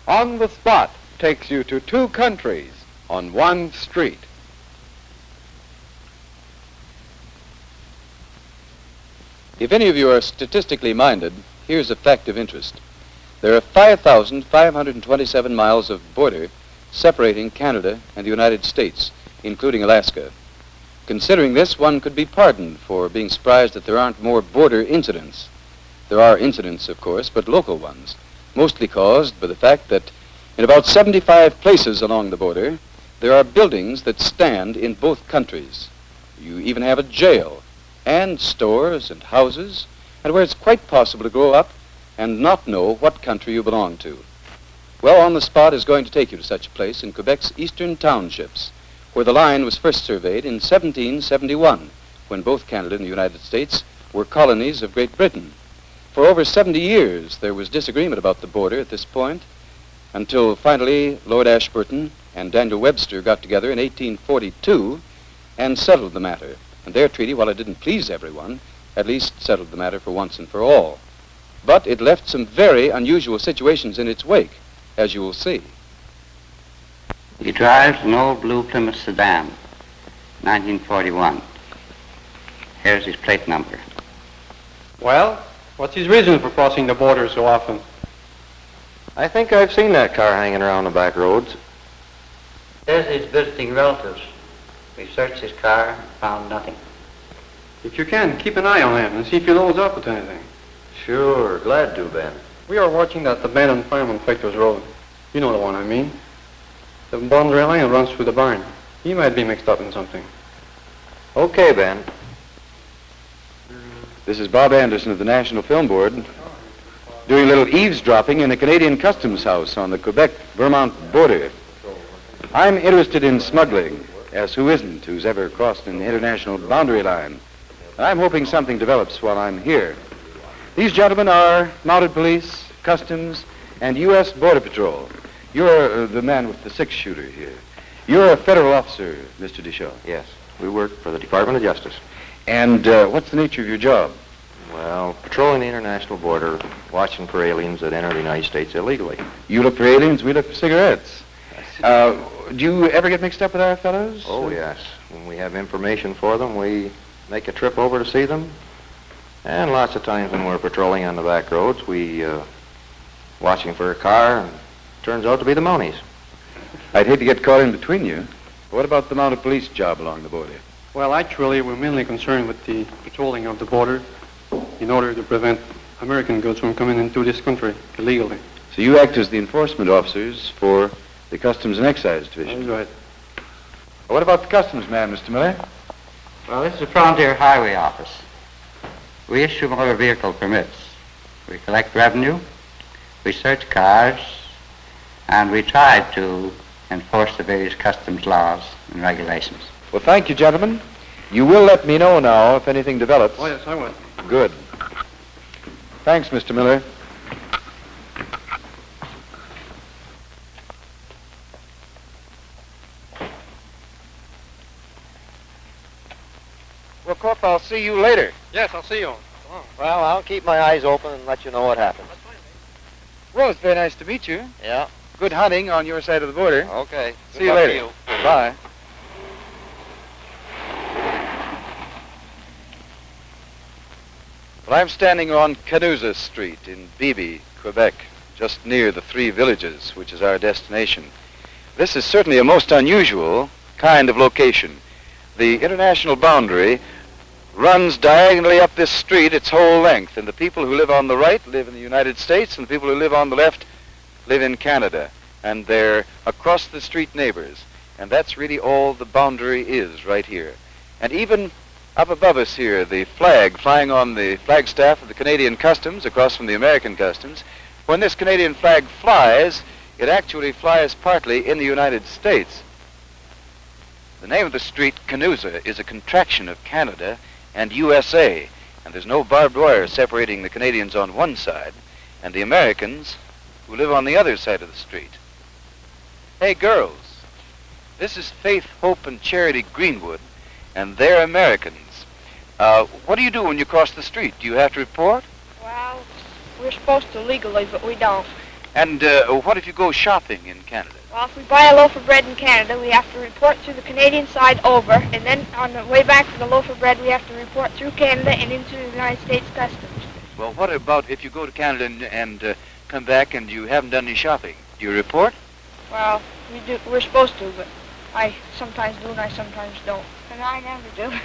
On the Spot takes you to two countries on one street. If any of you are statistically minded, here's a fact of interest. There are 5,527 miles of border separating Canada and the United States, including Alaska. Considering this, one could be pardoned for being surprised that there aren't more border incidents. There are incidents, of course, but local ones, mostly caused by the fact that in about 75 places along the border, there are buildings that stand in both countries. You even have a jail, and stores and houses, and where it's quite possible to grow up and not know what country you belong to. Well, On the Spot is going to take you to such a place in Quebec's eastern townships, where the line was first surveyed in 1771, when both Canada and the United States were colonies of Great Britain. For over 70 years, there was disagreement about the border at this point, until finally Lord Ashburton and Daniel Webster got together in 1842 and settled the matter. And their treaty, while it didn't please everyone, at least settled the matter for once and for all. But it left some very unusual situations in its wake, as you will see. He drives an old blue Plymouth sedan, 1941. Here's his plate number. Well, what's his reason for crossing the border so often? I think I've seen that car hanging around the back roads. There's his visiting relatives. We searched his car and found nothing. If you can, keep an eye on him and see if he loads up with anything. Sure, glad to, Ben. We are watching that abandoned farm on Factor's Road. You know the one I mean. The boundary line runs through the barn. He might be mixed up in something. Okay, Ben. This is Bob Anderson of the National Film Board, doing a little eavesdropping in a Canadian customs house on the Quebec-Vermont border. I'm interested in smuggling, as who isn't, who's ever crossed an international boundary line. And I'm hoping something develops while I'm here. These gentlemen are mounted police, customs, and U.S. Border Patrol. You're the man with the six-shooter here. You're a federal officer, Mr. Deschamps. Yes, we work for the Department of Justice. And what's the nature of your job? Well, patrolling the international border, watching for aliens that enter the United States illegally. You look for aliens, we look for cigarettes. Do you ever get mixed up with our fellows? Oh, yes. When we have information for them, we make a trip over to see them. And lots of times when we're patrolling on the back roads, we watching for a car, and it turns out to be the Mounies. I'd hate to get caught in between you. What about the mounted police job along the border? Well, actually, we're mainly concerned with the patrolling of the border in order to prevent American goods from coming into this country illegally. So you act as the enforcement officers for the Customs and Excise Division? That's right. What about the customs man, Mr. Miller? Well, this is the Frontier Highway Office. We issue motor vehicle permits. We collect revenue, we search cars, and we try to enforce the various customs laws and regulations. Well, thank you, gentlemen. You will let me know now if anything develops. Oh, yes, I will. Good. Thanks, Mr. Miller. Well, Corp, I'll see you later. Yes, I'll see you. Well, I'll keep my eyes open and let you know what happens. Well, it's very nice to meet you. Yeah. Good hunting on your side of the border. Okay. See you later. Bye. Well, I'm standing on Canusa Street in Beebe, Quebec, just near the Three Villages, which is our destination. This is certainly a most unusual kind of location. The international boundary runs diagonally up this street its whole length, and the people who live on the right live in the United States, and the people who live on the left live in Canada, and they're across the street neighbors, and that's really all the boundary is right here. And even up above us here, the flag flying on the flagstaff of the Canadian Customs across from the American Customs, when this Canadian flag flies, it actually flies partly in the United States. The name of the street, Canusa, is a contraction of Canada and USA, and there's no barbed wire separating the Canadians on one side and the Americans who live on the other side of the street. Hey, girls, this is Faith, Hope, and Charity Greenwood, and they're Americans. What do you do when you cross the street? Do you have to report? Well, we're supposed to legally, but we don't. And what if you go shopping in Canada? Well, if we buy a loaf of bread in Canada, we have to report through the Canadian side over, and then on the way back for the loaf of bread, we have to report through Canada and into the United States Customs. Well, what about if you go to Canada and come back and you haven't done any shopping? Do you report? Well, we're supposed to, but I sometimes do and I sometimes don't. And I never do.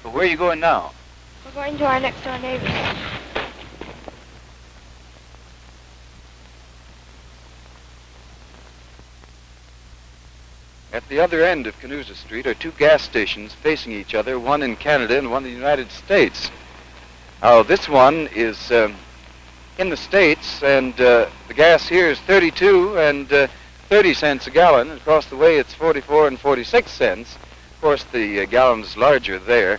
But where are you going now? We're going to our next door neighbors. At the other end of Canusa Street are two gas stations facing each other, one in Canada and one in the United States. Now, this one is in the States, and the gas here is 32 and 30 cents a gallon. Across the way, it's 44 and 46 cents. Of course, the gallon's larger there.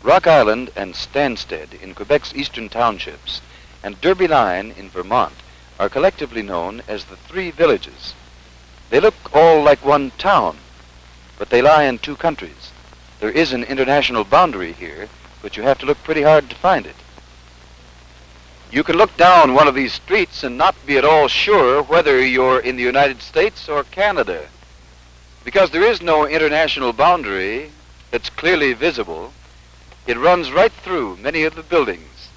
Rock Island and Stanstead in Quebec's eastern townships and Derby Line in Vermont are collectively known as the Three Villages. They look all like one town, but they lie in two countries. There is an international boundary here, but you have to look pretty hard to find it. You can look down one of these streets and not be at all sure whether you're in the United States or Canada, because there is no international boundary that's clearly visible. It runs right through many of the buildings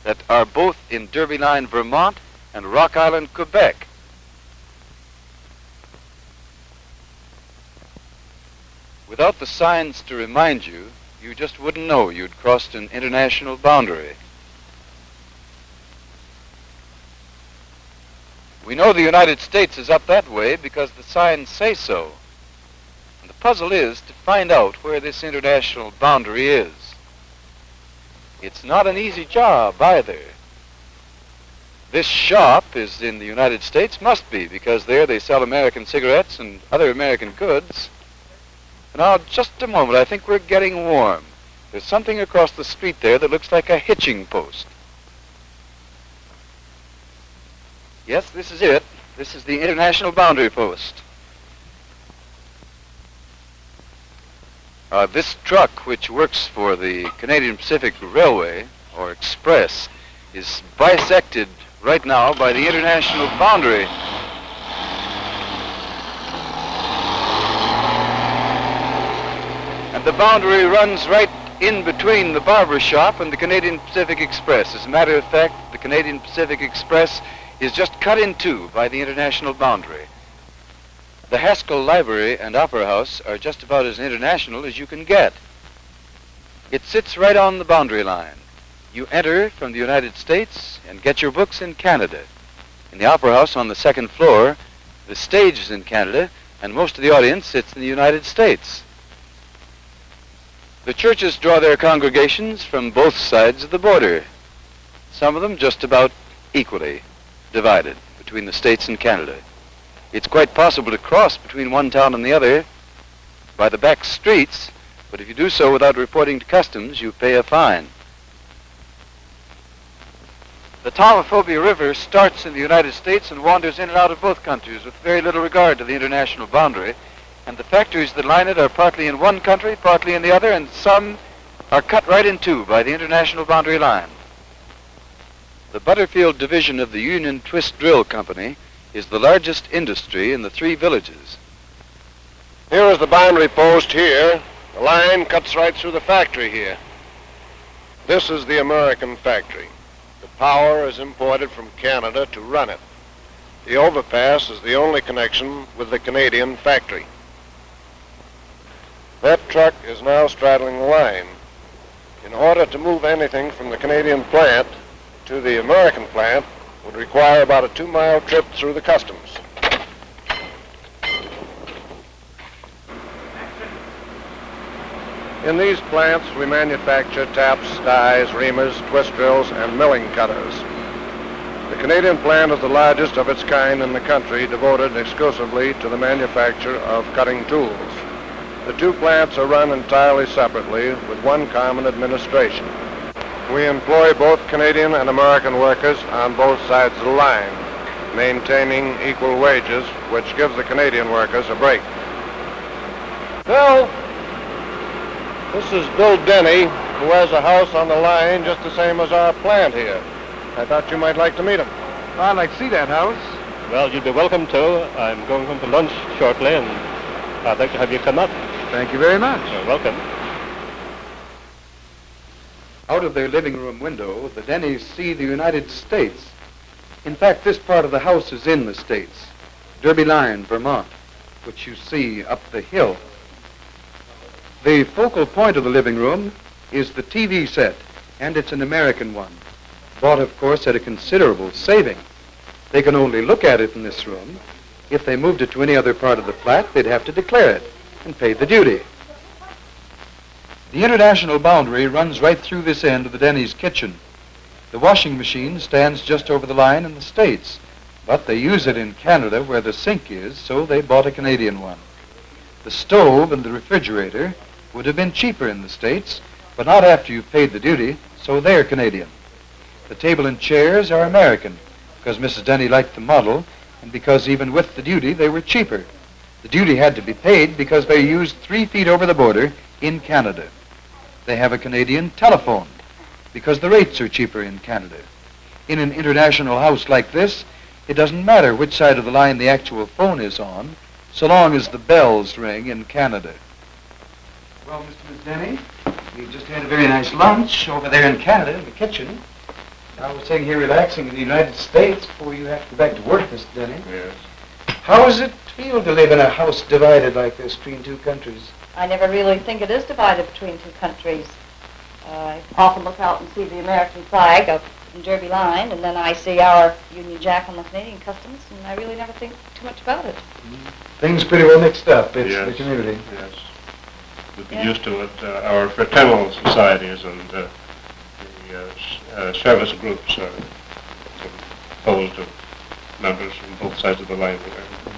that are both in Derby Line, Vermont, and Rock Island, Quebec. Without the signs to remind you, you just wouldn't know you'd crossed an international boundary. We know the United States is up that way because the signs say so. And the puzzle is to find out where this international boundary is. It's not an easy job either. This shop is in the United States, must be, because there they sell American cigarettes and other American goods. Now, just a moment, I think we're getting warm. There's something across the street there that looks like a hitching post. Yes, this is it. This is the International Boundary Post. This truck, which works for the Canadian Pacific Railway, or Express, is bisected right now by the international boundary. And the boundary runs right in between the barber shop and the Canadian Pacific Express. As a matter of fact, the Canadian Pacific Express is just cut in two by the international boundary. The Haskell Library and Opera House are just about as international as you can get. It sits right on the boundary line. You enter from the United States and get your books in Canada. In the Opera House on the second floor, the stage is in Canada, and most of the audience sits in the United States. The churches draw their congregations from both sides of the border, some of them just about equally divided between the States and Canada. It's quite possible to cross between one town and the other by the back streets, but if you do so without reporting to customs, you pay a fine. The Tomophobia River starts in the United States and wanders in and out of both countries with very little regard to the international boundary, and the factories that line it are partly in one country, partly in the other, and some are cut right in two by the international boundary line. The Butterfield division of the Union Twist Drill Company is the largest industry in the Three Villages. Here is the boundary post here. The line cuts right through the factory here. This is the American factory. The power is imported from Canada to run it. The overpass is the only connection with the Canadian factory. That truck is now straddling the line. In order to move anything from the Canadian plant to the American plant would require about a 2-mile trip through the customs. In these plants, we manufacture taps, dies, reamers, twist drills, and milling cutters. The Canadian plant is the largest of its kind in the country, devoted exclusively to the manufacture of cutting tools. The two plants are run entirely separately with one common administration. We employ both Canadian and American workers on both sides of the line, maintaining equal wages, which gives the Canadian workers a break. Bill, this is Bill Denny, who has a house on the line just the same as our plant here. I thought you might like to meet him. I'd like to see that house. Well, you'd be welcome to. I'm going home for lunch shortly, and I'd like to have you come up. Thank you very much. You're welcome. Out of their living room window, the Denneys see the United States. In fact, this part of the house is in the States. Derby Line, Vermont, which you see up the hill. The focal point of the living room is the TV set, and it's an American one. Bought, of course, at a considerable saving. They can only look at it in this room. If they moved it to any other part of the flat, they'd have to declare it and pay the duty. The international boundary runs right through this end of the Denny's kitchen. The washing machine stands just over the line in the States, but they use it in Canada where the sink is, so they bought a Canadian one. The stove and the refrigerator would have been cheaper in the States, but not after you've paid the duty, so they're Canadian. The table and chairs are American, because Mrs. Denny liked the model, and because even with the duty, they were cheaper. The duty had to be paid because they used 3 feet over the border in Canada. They have a Canadian telephone, because the rates are cheaper in Canada. In an international house like this, it doesn't matter which side of the line the actual phone is on, so long as the bells ring in Canada. Well, Mr. and Miss Denny, we just had a very nice lunch over there in Canada in the kitchen. Now we're sitting here relaxing in the United States before you have to go back to work, Mr. Denny. Yes. How does it feel to live in a house divided like this between 2 countries? I never really think it is divided between 2 countries. I often look out and see the American flag up in Derby Line, and then I see our Union Jack on the Canadian Customs, and I really never think too much about it. Things pretty well mixed up. It's Yes. the community. Yes. We've been Yeah. used to it. Our fraternal societies and the service groups are composed of members from both sides of the line there.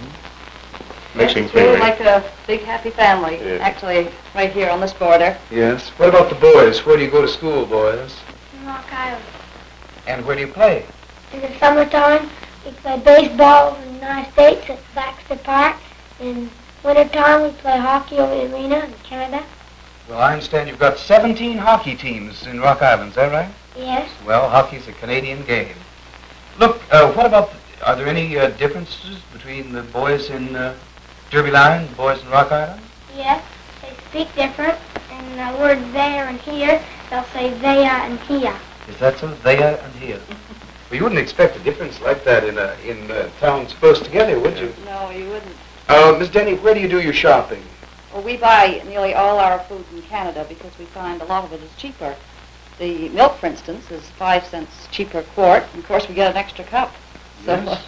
Mixing It's really freely. like a big happy family, Yeah. actually, right here on this border. Yes. What about the boys? Where do you go to school, boys? In Rock Island. And where do you play? In the summertime, we play baseball in the United States at Baxter Park. In wintertime, we play hockey over the arena in Canada. Well, I understand you've got 17 hockey teams in Rock Island, is that right? Yes. Well, hockey's a Canadian game. Look, what about, are there any differences between the boys in Derby Line and the boys in Rock Island? Yes. They speak different. In the word there and here, they'll say thea and here. Is that so? They and here. Well, you wouldn't expect a difference like that in towns close together, would you? No, you wouldn't. Miss Denny, where do you do your shopping? Well, we buy nearly all our food in Canada because we find a lot of it is cheaper. The milk, for instance, is 5 cents cheaper a quart, and of course we get an extra cup. So, Yes.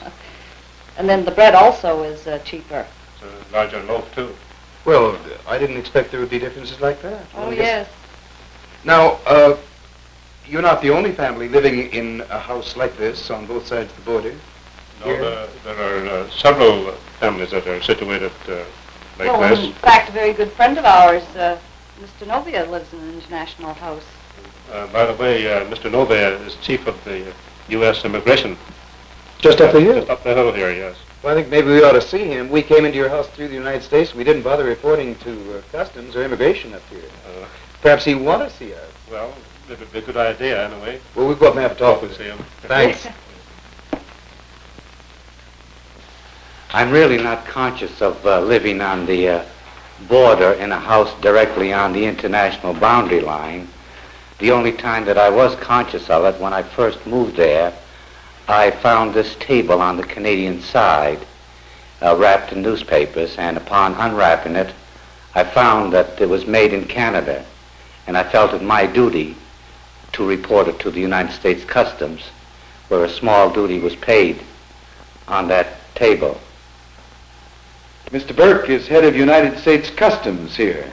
And then the bread also is cheaper. It's a larger loaf, too. Well, I didn't expect there would be differences like that. Oh, I guess- yes. Now, you're not the only family living in a house like this on both sides of the border. No, there are several families that are situated like Well, this. in fact, a very good friend of ours, Mr. Novia, lives in an international house. By the way, Mr. Novia is chief of the U.S. Immigration. Just up the hill. Just up the hill here, yes. Well, I think maybe we ought to see him. We came into your house through the United States. We didn't bother reporting to customs or immigration up here. Perhaps he want to see us. Well, it would be a good idea, anyway. Well, we'll go up and have a talk with See him. him. Thanks. I'm really not conscious of living on the border in a house directly on the international boundary line. The only time that I was conscious of it, when I first moved there, I found this table on the Canadian side wrapped in newspapers, and upon unwrapping it, I found that it was made in Canada, and I felt it my duty to report it to the United States Customs, where a small duty was paid on that table. Mr. Burke is head of United States Customs here.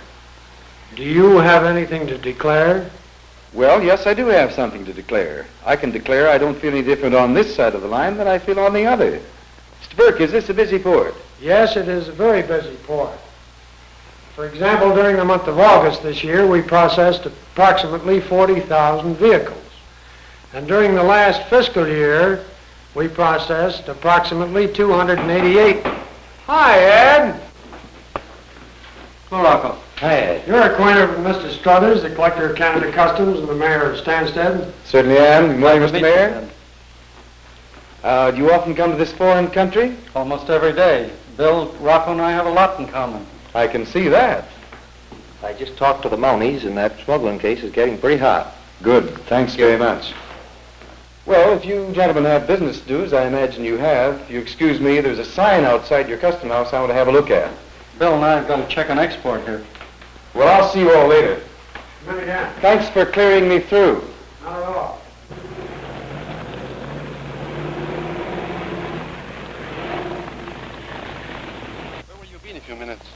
Do you have anything to declare? Well, yes, I do have something to declare. I can declare I don't feel any different on this side of the line than I feel on the other. Mr. Burke, is this a busy port? Yes, it is a very busy port. For example, during the month of August this year, we processed approximately 40,000 vehicles. And during the last fiscal year, we processed approximately 288. Hi, Ed. Hello, Rocco. Hi, Ed. You're acquainted with Mr. Struthers, the Collector of Canada Customs and the Mayor of Stanstead. Certainly am. Good morning, Mr. Mayor. Do you often come to this foreign country? Almost every day. Bill, Rocco, and I have a lot in common. I can see that. I just talked to the Mounties, and that smuggling case is getting pretty hot. Good. Thanks very much. Well, if you gentlemen have business to do, as I imagine you have, if you excuse me, there's a sign outside your custom house I want to have a look at. Bill and I have got to check an export here. Well, I'll see you all later. Come again. Thanks for clearing me through. Not at all. Where will you be in a few minutes?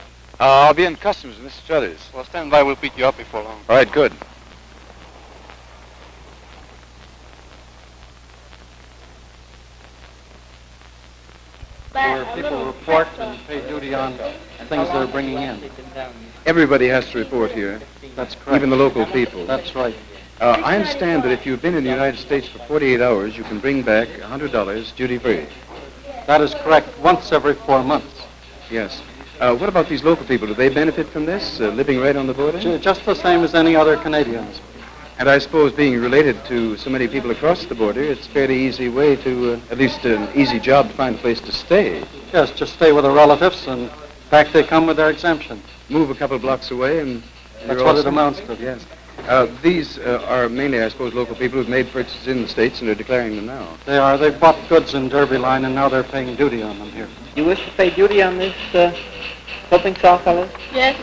I'll be in customs with Mr. Struthers. Well, stand by. We'll pick you up before long. All right, good. Where people report and pay duty on things they're bringing in. Everybody has to report here. That's correct. Even the local people. That's right. I understand that if you've been in the United States for 48 hours, you can bring back $100 duty-free. That is correct. Once every 4 months. Yes. What about these local people? Do they benefit from this, living right on the border? Just the same as any other Canadians. And I suppose being related to so many people across the border, it's a fairly easy way to, at least an easy job to find a place to stay. Yes, just stay with their relatives, and back they come with their exemption. Move a couple blocks away, and That's what it amounts to. Yes. These are mainly, I suppose, local people who've made purchases in the States and are declaring them now. They are. They've bought goods in Derby Line, and now they're paying duty on them here. You wish to pay duty on this pumping saw, fellas? Yes.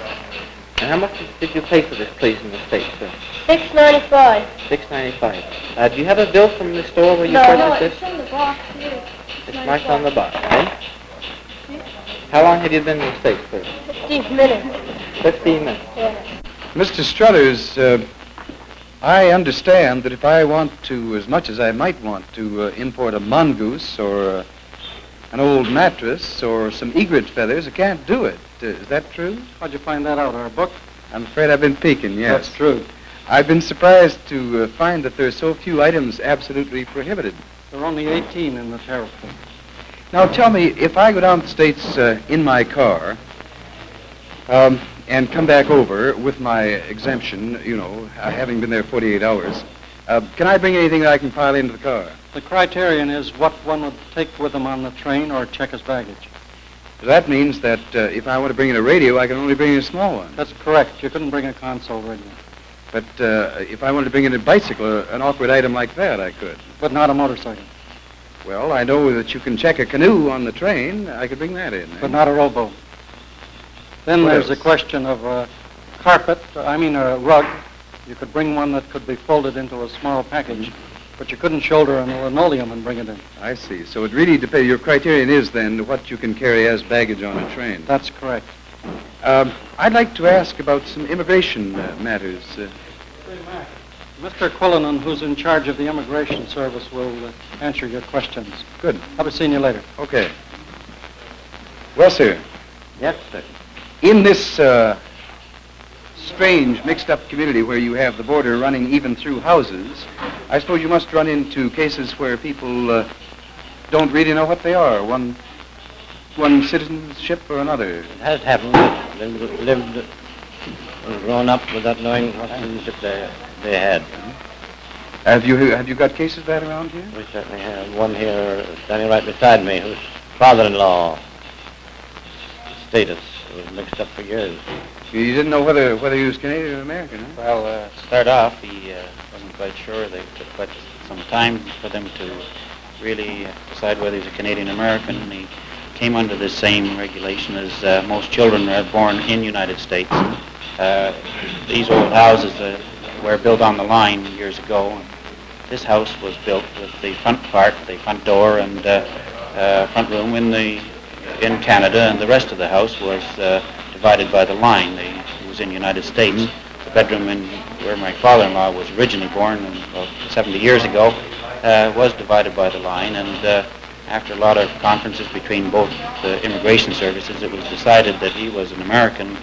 And how much did you pay for this, please, in the States, sir? $6.95. $6.95. Do you have a bill from the store where you purchased this? It's in the box here. It's marked on the box, eh? How long have you been in the States, sir? 15 minutes. 15 minutes. Yeah. Mr. Struthers, I understand that if I want to, as much as I might want to import a mongoose or an old mattress or some egret feathers, I can't do it. Is that true? How'd you find that out? Our book? I'm afraid I've been peeking, yes. That's true. I've been surprised to find that there are so few items absolutely prohibited. There are only 18 in the tariff book. Now tell me, if I go down to the States in my car and come back over with my exemption, you know, having been there 48 hours, can I bring anything that I can pile into the car? The criterion is what one would take with them on the train or check as baggage. That means that if I want to bring in a radio, I can only bring in a small one. That's correct. You couldn't bring a console radio. But if I wanted to bring in a bicycle, an awkward item like that, I could. But not a motorcycle. Well, I know that you can check a canoe on the train. I could bring that in. But not a rowboat. Then What there's else? the question of a a rug. You could bring one that could be folded into a small package, but you couldn't shoulder an linoleum and bring it in. I see. So it really depends. Your criterion is then what you can carry as baggage on a train. That's correct. I'd like to ask about some immigration matters. Mr. Quillinan, who's in charge of the Immigration Service, will answer your questions. Good. I'll be seeing you later. Okay. Well, sir, Yes, sir. in this strange, mixed-up community where you have the border running even through houses, I suppose you must run into cases where people don't really know what they are, one citizenship or another. It has happened. Lived and grown up without knowing what citizenship they had. Have you got cases of that around here? We certainly have. One here standing right beside me, whose father-in-law status was mixed up for years. You didn't know whether he was Canadian or American, huh? Well, to start off, he wasn't quite sure. They took quite some time for them to really decide whether he's a Canadian American. And he came under the same regulation as most children are born in the United States. These old houses were built on the line years ago. And this house was built with the front part, the front door, and front room in Canada, and the rest of the house was divided by the line. It was in the United States. The bedroom where my father-in-law was originally born about 70 years ago was divided by the line, and after a lot of conferences between both the immigration services, it was decided that he was an American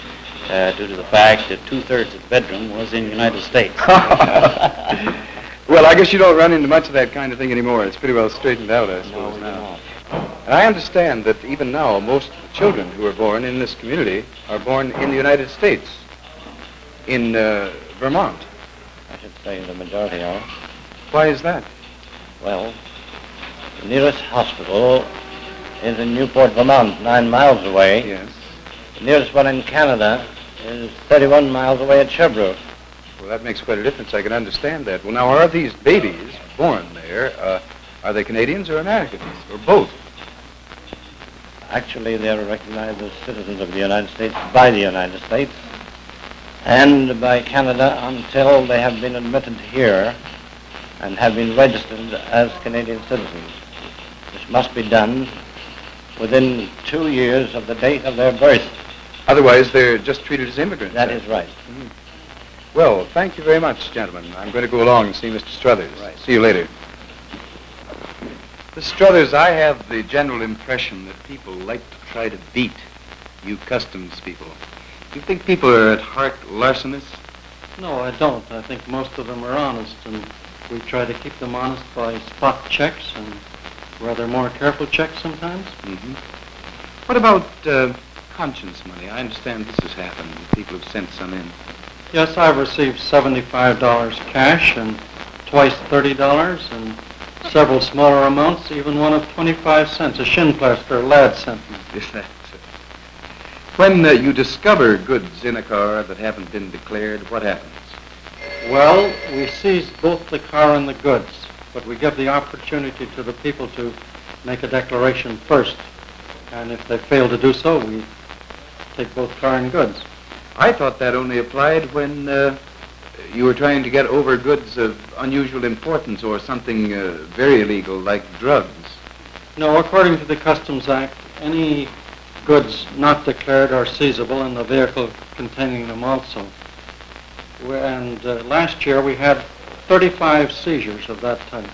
due to the fact that 2/3 of the bedroom was in the United States. Well, I guess you don't run into much of that kind of thing anymore. It's pretty well straightened out, I suppose, now. And I understand that even now, most of the children who are born in this community are born in the United States, in Vermont. I should say the majority are. Why is that? Well, The nearest hospital is in Newport, Vermont, 9 miles away. Yes. The nearest one in Canada is 31 miles away at Sherbrooke. Well, that makes quite a difference. I can understand that. Well, now, are these babies born there, are they Canadians or Americans, or both? Actually, they are recognized as citizens of the United States by the United States and by Canada until they have been admitted here and have been registered as Canadian citizens. This must be done within 2 years of the date of their birth. Otherwise, they're just treated as immigrants. That is right. Mhm. Well, thank you very much, gentlemen. I'm going to go along and see Mr. Struthers. Right. See you later. Mr. Struthers, I have the general impression that people like to try to beat you customs people. Do you think people are at heart larcenists? No, I don't. I think most of them are honest, and we try to keep them honest by spot checks and rather more careful checks sometimes. Mm-hmm. What about conscience money? I understand this has happened. People have sent some in. Yes, I've received $75 cash and twice $30 and several smaller amounts, even one of 25 cents, a shin plaster a lad sent me. Is that so? When you discover goods in a car that haven't been declared, what happens? Well, we seize both the car and the goods, but we give the opportunity to the people to make a declaration first. And if they fail to do so, we take both car and goods. I thought that only applied when you were trying to get over goods of unusual importance or something very illegal like drugs. No, according to the Customs Act, any goods not declared are seizable and the vehicle containing them also. And last year we had 35 seizures of that type.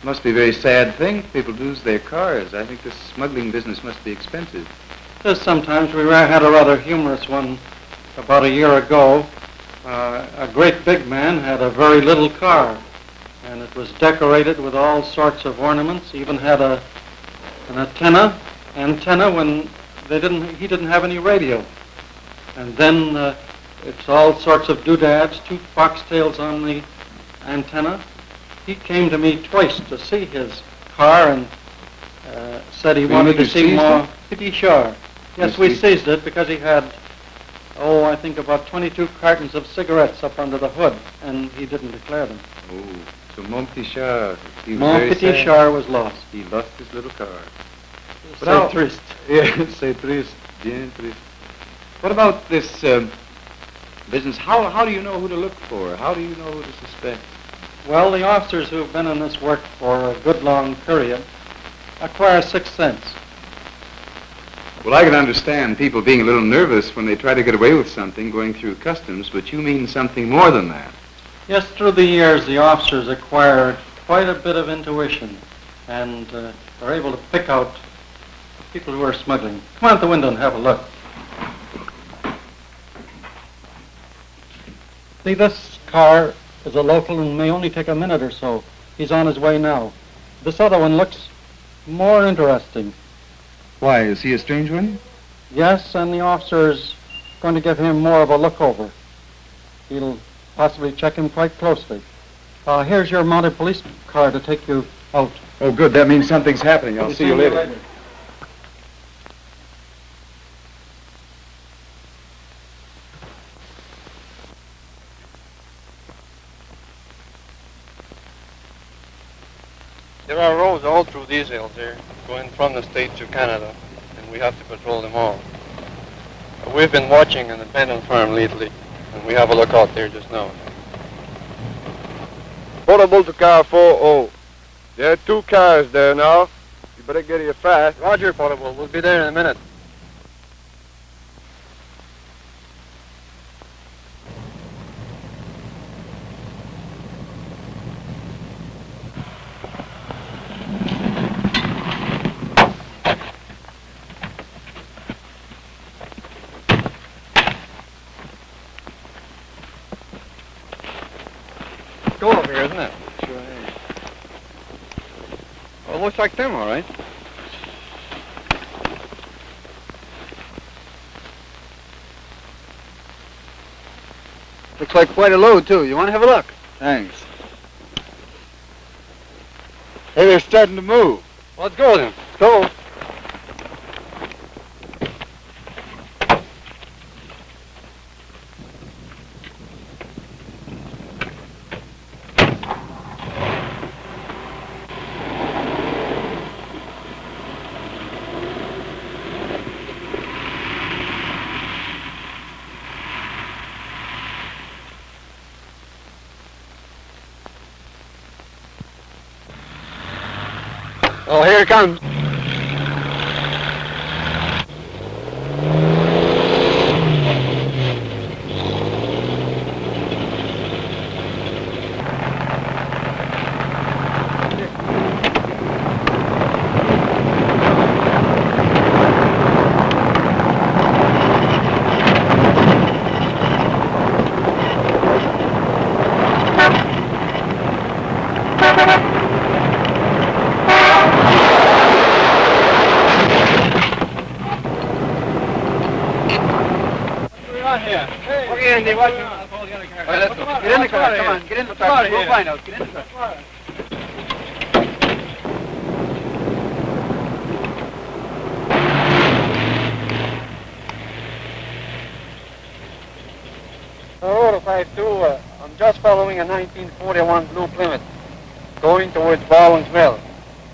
Must be a very sad thing. People lose their cars. I think this smuggling business must be expensive. Yes, sometimes. We had a rather humorous one about a year ago. A great big man had a very little car, and it was decorated with all sorts of ornaments. Even had an antenna when he didn't have any radio. And then it's all sorts of doodads, 2 foxtails on the antenna. He came to me twice to see his car and said he wanted to see more. Pretty sure. Yes, we seized it because he had, I think about 22 cartons of cigarettes up under the hood, and he didn't declare them. Oh, so Mon Petit Char, he was Mon very Petit sad. Char was lost. He lost his little car. C'est triste. Yeah, c'est triste, bien triste. What about this business? How do you know who to look for? How do you know who to suspect? Well, the officers who have been in this work for a good long period acquire 6th sense. Well, I can understand people being a little nervous when they try to get away with something going through customs, but you mean something more than that. Yes, through the years, the officers acquired quite a bit of intuition, and are able to pick out people who are smuggling. Come out the window and have a look. See, this car is a local and may only take a minute or so. He's on his way now. This other one looks more interesting. Why, is he a strange one? Yes, and the officer's going to give him more of a look over. He'll possibly check him quite closely. Here's your mounted police car to take you out. Oh, good. That means something's happening. I'll see you later. There are roads all through these hills here, going from the States to Canada, and we have to patrol them all. We've been watching an abandoned farm lately, and we have a lookout there just now. Portable to car 40. There are 2 cars there now. You better get here fast. Roger, Portable. We'll be there in a minute. Go over here, isn't it? Sure is. Well, it looks like them, all right. Looks like quite a load, too. You want to have a look? Thanks. Hey, they're starting to move. Well, let's go then. Let's go. Oh, here it comes. Okay, Andy, watch him. Let's go. Get in the car. Come on, get in the car. We'll find out. Get in the car. Road 52, I'm just following a 1941 blue Plymouth, going towards Baldwin's Mill.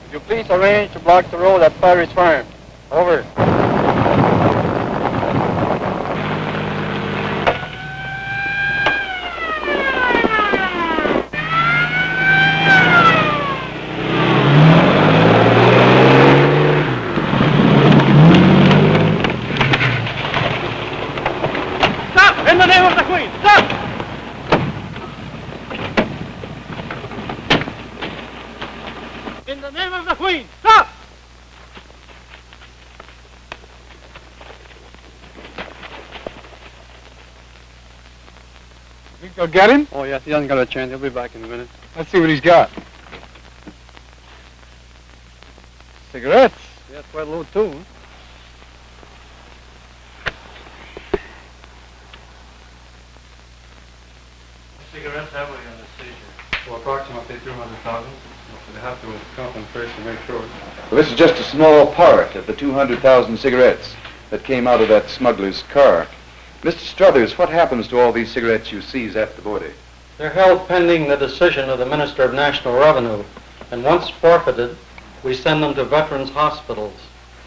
Would you please arrange to block the road at Pirates Farm? Over. In the name of the Queen, stop! In the name of the Queen, stop! Think they'll get him? Oh, yes, he hasn't got a chance. He'll be back in a minute. Let's see what he's got. Cigarettes? Yeah, quite a load, too. Huh? Cigarettes have we on this station? Well, approximately 200,000. They have to count them first to make sure. Well, this is just a small part of the 200,000 cigarettes that came out of that smuggler's car. Mr. Struthers, what happens to all these cigarettes you seize at the border? They're held pending the decision of the Minister of National Revenue, and once forfeited, we send them to veterans' hospitals.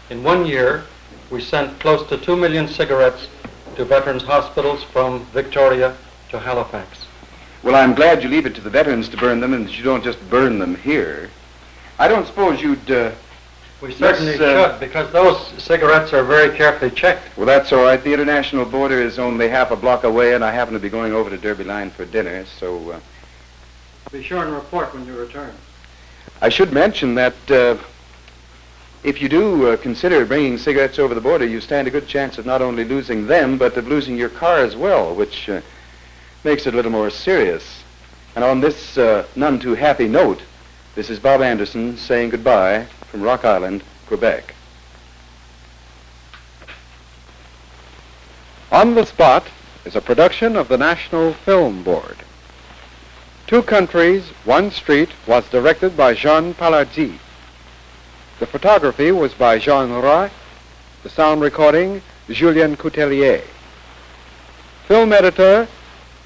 In 1 year, we sent close to 2 million cigarettes to veterans' hospitals from Victoria to Halifax. Well, I'm glad you leave it to the veterans to burn them and that you don't just burn them here. I don't suppose you'd, We certainly should, because those cigarettes are very carefully checked. Well, that's all right. The international border is only half a block away, and I happen to be going over to Derby Line for dinner, so... Be sure and report when you return. I should mention that if you do consider bringing cigarettes over the border, you stand a good chance of not only losing them, but of losing your car as well, which makes it a little more serious. And on this none too happy note, this is Bob Anderson saying goodbye from Rock Island, Quebec. On the Spot is a production of the National Film Board. Two Countries, One Street was directed by Jean Palardy. The photography was by Jean Roy. The sound recording, Julien Coutelier. Film editor,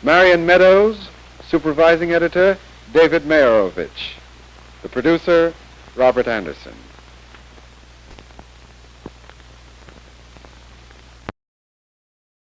Marion Meadows. Supervising editor, David Mayerovich. The producer, Robert Anderson.